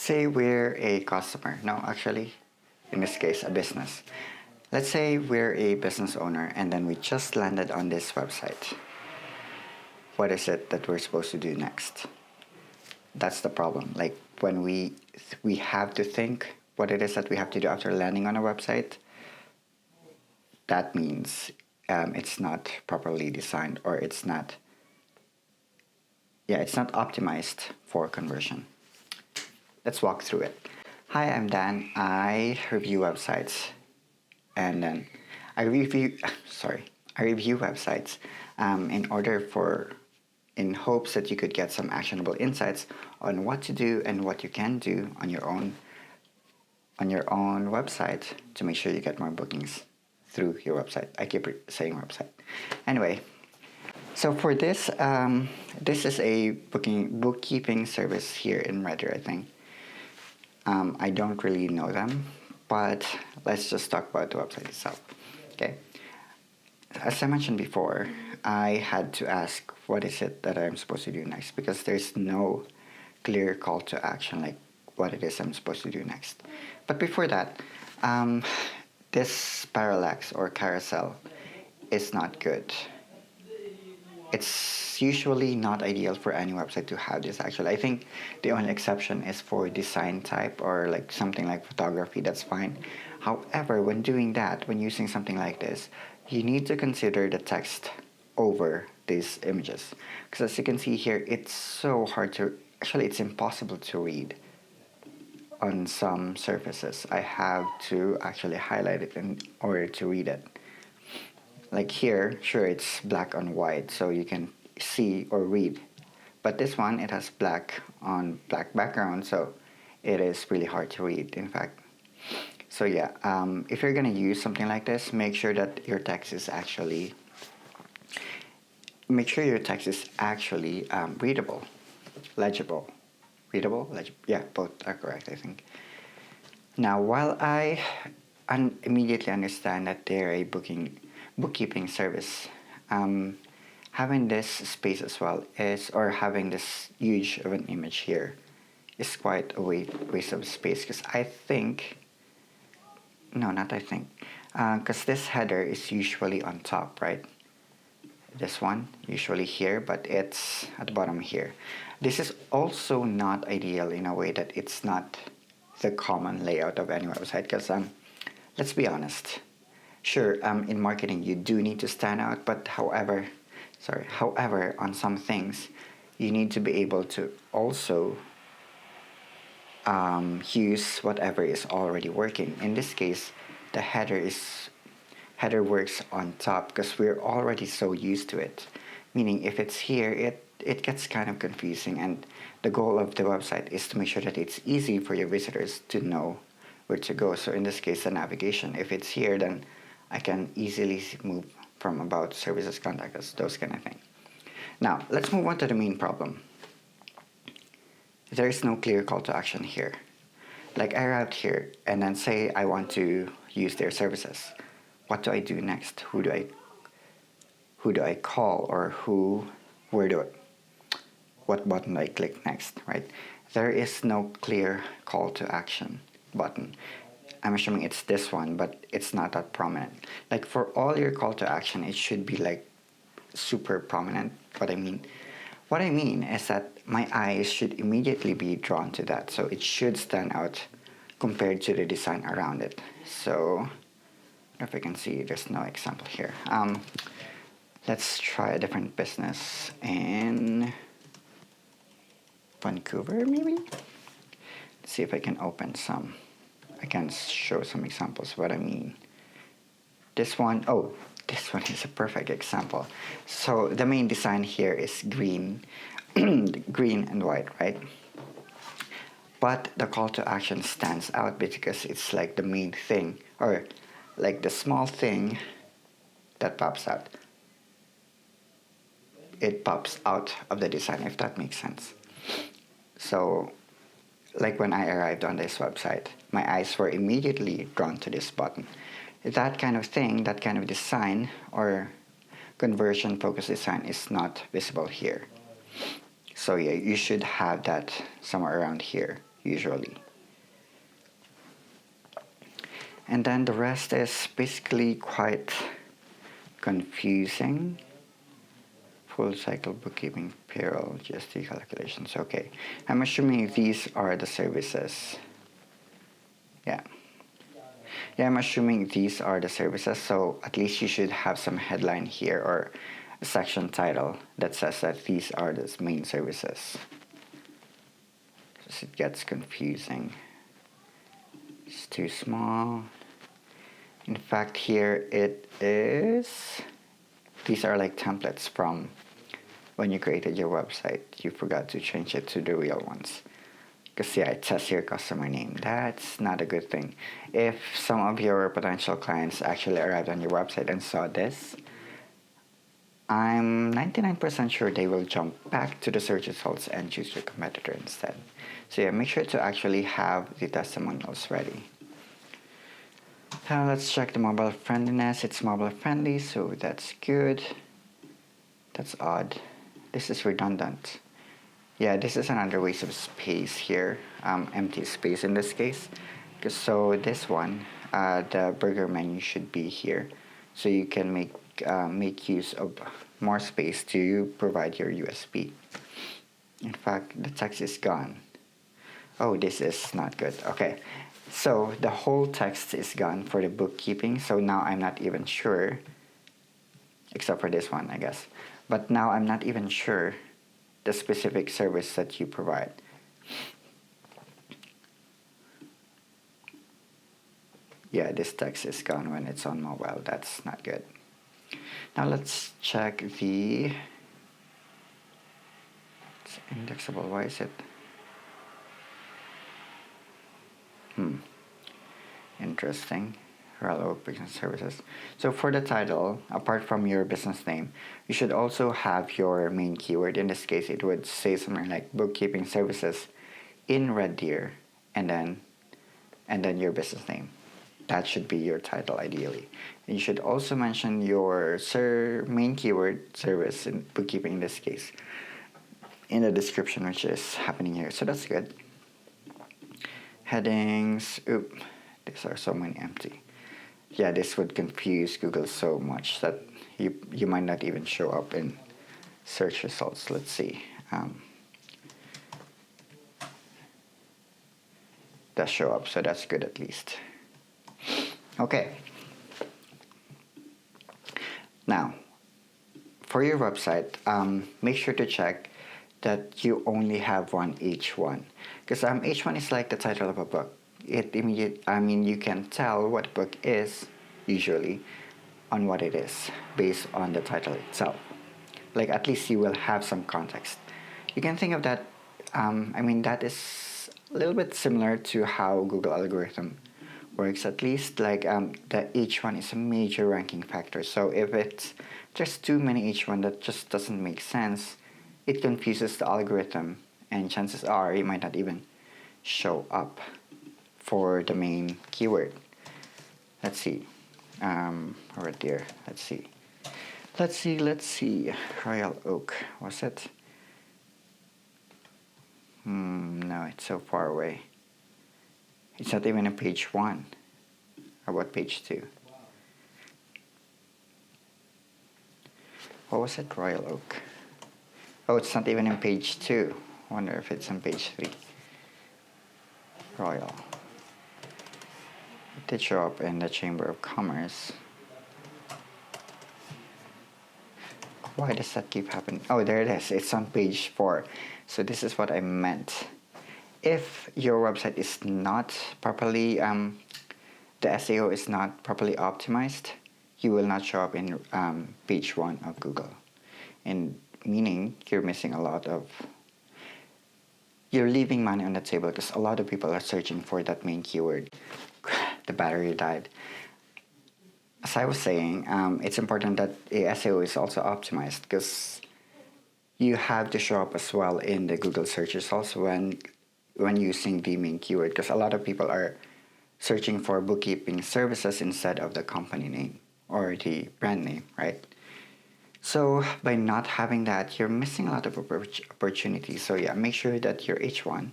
say we're a customer. No, actually, in this case, a business. Let's say we're a business owner and then we just landed on this website. What is it that we're supposed to do next? That's the problem. Like when we have to think what it is that we have to do after landing on a website, that means it's not properly designed, or it's not optimized for conversion. Let's walk through it. Hi, I'm Dan. I review websites, and then I review websites in hopes that you could get some actionable insights on what to do and what you can do on your own website to make sure you get more bookings through your website. I keep saying website. Anyway, so for this, this is a bookkeeping service here in Red Deer, I think. I don't really know them, but let's just talk about the website itself. Okay. As I mentioned before, I had to ask what is it that I'm supposed to do next, because there's no clear call to action like what it is I'm supposed to do next. But before that, this parallax or carousel is not good. It's usually not ideal for any website to have this. Actually, I think the only exception is for design type or like something like photography. That's fine. However, when doing that, when using something like this, you need to consider the text over these images, because as you can see here, it's so hard to, actually it's impossible to read on some surfaces. I have to actually highlight it in order to read it. Like here, sure, it's black on white, so you can see or read. But this one, it has black on black background, so it is really hard to read, in fact. So yeah, if you're going to use something like this, make sure that your text is actually readable, legible. Readable? Yeah, both are correct, I think. Now, while I immediately understand that they're a bookkeeping service, having this space as well or having this huge of an image here is quite a waste of space, because because this header is usually on top, right? This one usually here, but it's at the bottom here. This is also not ideal in a way that it's not the common layout of any website, because let's be honest. Sure, in marketing you do need to stand out, but however, on some things you need to be able to also use whatever is already working. In this case, the header works on top because we're already so used to it. Meaning if it's here, it gets kind of confusing, and the goal of the website is to make sure that it's easy for your visitors to know where to go. So in this case, the navigation, if it's here, then I can easily move from about, services, contact us, those kind of thing. Now, let's move on to the main problem. There is no clear call to action here. Like I arrived here and then say I want to use their services. What do I do next? Who do I call, or what button do I click next, right? There is no clear call to action button. I'm assuming it's this one, but it's not that prominent. Like for all your call to action, it should be like super prominent. What I mean is that my eyes should immediately be drawn to that, so it should stand out compared to the design around it. So if I can see, there's no example here. Let's try a different business in Vancouver, maybe? Let's see if I can open some. I can show some examples of what I mean. This one is a perfect example. So the main design here is green, green and white, right? But the call to action stands out because it's like the main thing, or like the small thing that pops out. It pops out of the design, if that makes sense. So, like when I arrived on this website, my eyes were immediately drawn to this button. That kind of thing, that kind of design or conversion focused design is not visible here. So yeah, you should have that somewhere around here. usually. And then the rest is basically quite confusing. Full cycle bookkeeping, payroll, GST calculations. Okay, I'm assuming these are the services. Yeah. Yeah, I'm assuming these are the services, so at least you should have some headline here or a section title that says that these are the main services. Because it gets confusing. It's too small. In fact, here it is. These are like templates from when you created your website. You forgot to change it to the real ones. Because yeah, it says here customer name. That's not a good thing. If some of your potential clients actually arrived on your website and saw this, I'm 99% sure they will jump back to the search results and choose your competitor instead. So yeah, make sure to actually have the testimonials ready. Now let's check the mobile friendliness. It's mobile friendly, so that's good. That's odd. This is redundant. Yeah, this is another waste of space here. Empty space in this case. So this one, the burger menu should be here, so you can make use of more space to provide your USB. In fact, the text is gone. Oh, this is not good. Okay, so the whole text is gone for the bookkeeping. So now I'm not even sure, except for this one, I guess. But now I'm not even sure the specific service that you provide. Yeah, this text is gone when it's on mobile. That's not good. Now let's check the... It's indexable. Why is it? Interesting. Hello, business services. So for the title, apart from your business name, you should also have your main keyword. In this case, it would say something like bookkeeping services in Red Deer, and then your business name. That should be your title ideally. And you should also mention your main keyword service in bookkeeping in this case in the description, which is happening here. So that's good. Headings. Oop, these are so many empty. Yeah, this would confuse Google so much that you might not even show up in search results. Let's see. Does show up, so that's good at least. Okay. Now, for your website, make sure to check that you only have one H1, because H1 is like the title of a book. You can tell what a book is usually on what it is based on the title itself. Like at least you will have some context. You can think of that. That is a little bit similar to how Google algorithm works. At least like the H1 is a major ranking factor. So if it's just too many H1 that just doesn't make sense, it confuses the algorithm, and chances are it might not even show up for the main keyword. Let's see. Right there. Let's see. Royal Oak. Was it? No, it's so far away. It's not even on page 1. How about page 2? What was it? Royal Oak. Oh, it's not even on page 2. Wonder if it's on page 3. Royal. It did show up in the Chamber of Commerce. Why does that keep happening? Oh, there it is. It's on page 4. So this is what I meant. If your website is not properly, the SEO is not properly optimized, you will not show up in page 1 of Google. And meaning you're missing a lot of... You're leaving money on the table because a lot of people are searching for that main keyword. The battery died. As I was saying, it's important that the SEO is also optimized because you have to show up as well in the Google search results when using the main keyword, because a lot of people are searching for bookkeeping services instead of the company name or the brand name, right? So by not having that, you're missing a lot of opportunities. So yeah, make sure that your H1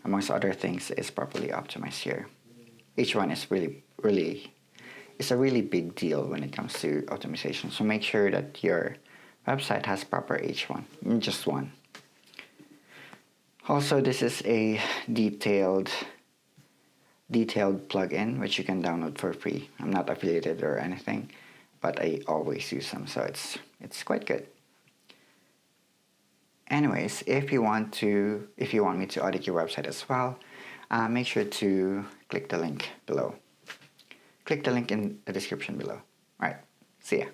amongst other things, is properly optimized here. H1 is really it's a really big deal when it comes to optimization. So make sure that your website has proper H1, just one. Also, this is a detailed plugin which you can download for free. I'm not affiliated or anything, but I always use them, so it's quite good. Anyways, if you want me to audit your website as well, make sure to click the link below. Click the link in the description below. Alright, see ya.